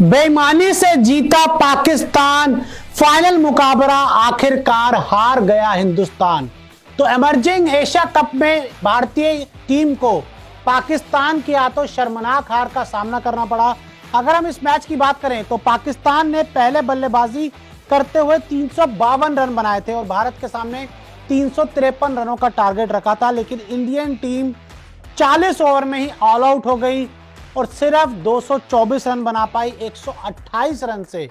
बेईमानी से जीता पाकिस्तान, फाइनल मुकाबला आखिरकार हार गया हिंदुस्तान। तो इमर्जिंग एशिया कप में भारतीय टीम को पाकिस्तान की हाथों शर्मनाक हार का सामना करना पड़ा। अगर हम इस मैच की बात करें तो पाकिस्तान ने पहले बल्लेबाजी करते हुए 352 रन बनाए थे और भारत के सामने 353 रनों का टारगेट रखा था, लेकिन इंडियन टीम 40 ओवर में ही ऑल आउट हो गई और सिर्फ 224 रन बना पाई। 128 रन से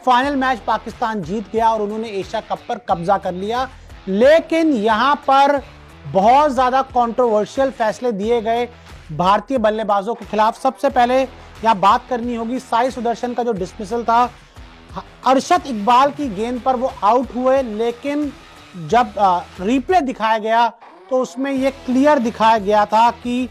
फाइनल मैच पाकिस्तान जीत गया और उन्होंने एशिया कप पर कब्जा कर लिया। लेकिन यहां पर बहुत ज्यादा कंट्रोवर्शियल फैसले दिए गए भारतीय बल्लेबाजों के खिलाफ। सबसे पहले यहां बात करनी होगी साई सुदर्शन का जो डिसमिसल था। अरशद इकबाल की गेंद पर वो आउट हुए, लेकिन जब रिप्ले दिखाया गया तो उसमें यह क्लियर दिखाया गया था कि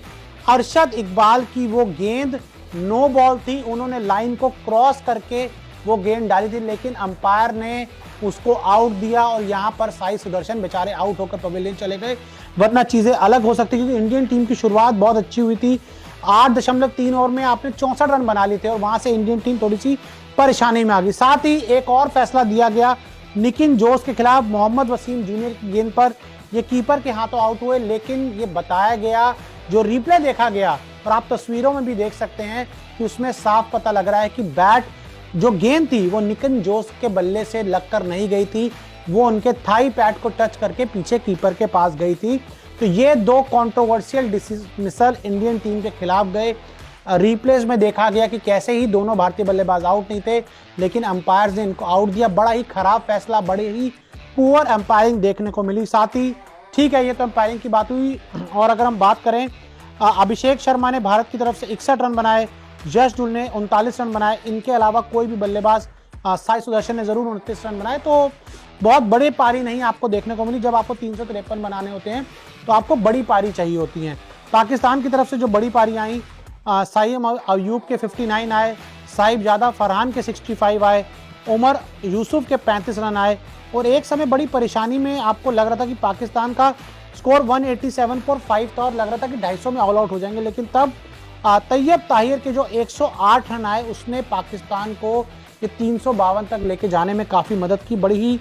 अरशद इकबाल की वो गेंद नो बॉल थी। उन्होंने लाइन को क्रॉस करके वो गेंद डाली थी, लेकिन अंपायर ने उसको आउट दिया और यहां पर साई सुदर्शन बेचारे आउट होकर पवेलियन चले गए, वरना चीजें अलग हो सकती, क्योंकि इंडियन टीम की शुरुआत बहुत अच्छी हुई थी। 8.3 ओवर में आपने 64 रन बना लिए थे और वहां से इंडियन टीम थोड़ी सी परेशानी में आ गई। साथ ही एक और फैसला दिया गया निकिन जोस के खिलाफ। मोहम्मद वसीम जूनियर की गेंद पर ये कीपर के हाथों आउट हुए, लेकिन ये बताया गया, जो रिप्ले देखा गया और आप तस्वीरों में भी देख सकते हैं कि उसमें साफ पता लग रहा है कि बैट जो गेंद थी वो निकिन जोस के बल्ले से लगकर नहीं गई थी, वो उनके थाई पैड को टच करके पीछे कीपर के पास गई थी। तो ये दो कंट्रोवर्शियल डिसमिसल इंडियन टीम के खिलाफ गए। रिप्लेस में देखा गया कि कैसे ही दोनों भारतीय बल्लेबाज आउट नहीं थे, लेकिन अंपायर ने इनको आउट दिया। बड़ा ही खराब फैसला, बड़ी ही पुअर अंपायरिंग देखने को मिली। साथ ही ठीक है, ये तो अंपायरिंग की बात हुई। और अगर हम बात करें, अभिषेक शर्मा ने भारत की तरफ से 61 रन बनाए, यश डुल ने 39 रन बनाए। इनके अलावा कोई भी बल्लेबाज, साई सुदर्शन ने जरूर 29 रन बनाए। तो बहुत बड़ी पारी नहीं आपको देखने को मिली। जब आपको 353 बनाने होते हैं तो आपको बड़ी पारी चाहिए होती है। पाकिस्तान की तरफ से जो बड़ी पारी आई, साइम अयूब के 59 आए, साहिब जादा फरहान के 65 आए, उमर यूसुफ के 35 रन आए। और एक समय बड़ी परेशानी में आपको लग रहा था कि पाकिस्तान का स्कोर 187 पर 5 था और लग रहा था कि 250 में ऑल आउट हो जाएंगे, लेकिन तब तैयब ताहिर के जो 108 रन आए उसने पाकिस्तान को ये 352 तक लेके जाने में काफ़ी मदद की। बड़ी ही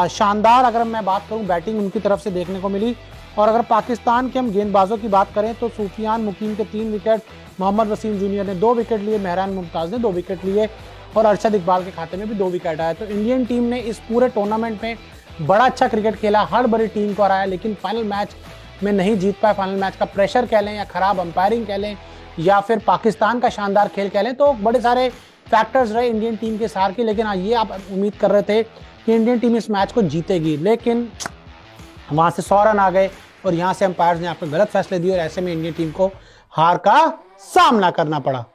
शानदार, अगर मैं बात करूं, बैटिंग उनकी तरफ से देखने को मिली। और अगर पाकिस्तान के हम गेंदबाजों की बात करें तो सूफियान मुकीम के 3 विकेट, मोहम्मद वसीम जूनियर ने 2 विकेट लिए, मेहरान मुमताज़ ने 2 विकेट लिए और अरशद इकबाल के खाते में भी 2 विकेट आए। तो इंडियन टीम ने इस पूरे टूर्नामेंट में बड़ा अच्छा क्रिकेट खेला, हर बड़ी टीम को हराया, लेकिन फाइनल मैच में नहीं जीत पाए। फाइनल मैच का प्रेशर कह लें या खराब अंपायरिंग कह लें या फिर पाकिस्तान का शानदार खेल कह लें, तो बड़े सारे फैक्टर्स रहे इंडियन टीम के सार के। लेकिन ये आप उम्मीद कर रहे थे कि इंडियन टीम इस मैच को जीतेगी, लेकिन वहां से 100 रन आ गए और यहां से अंपायर्स ने आपको गलत फैसले दिए और ऐसे में इंडियन टीम को हार का सामना करना पड़ा।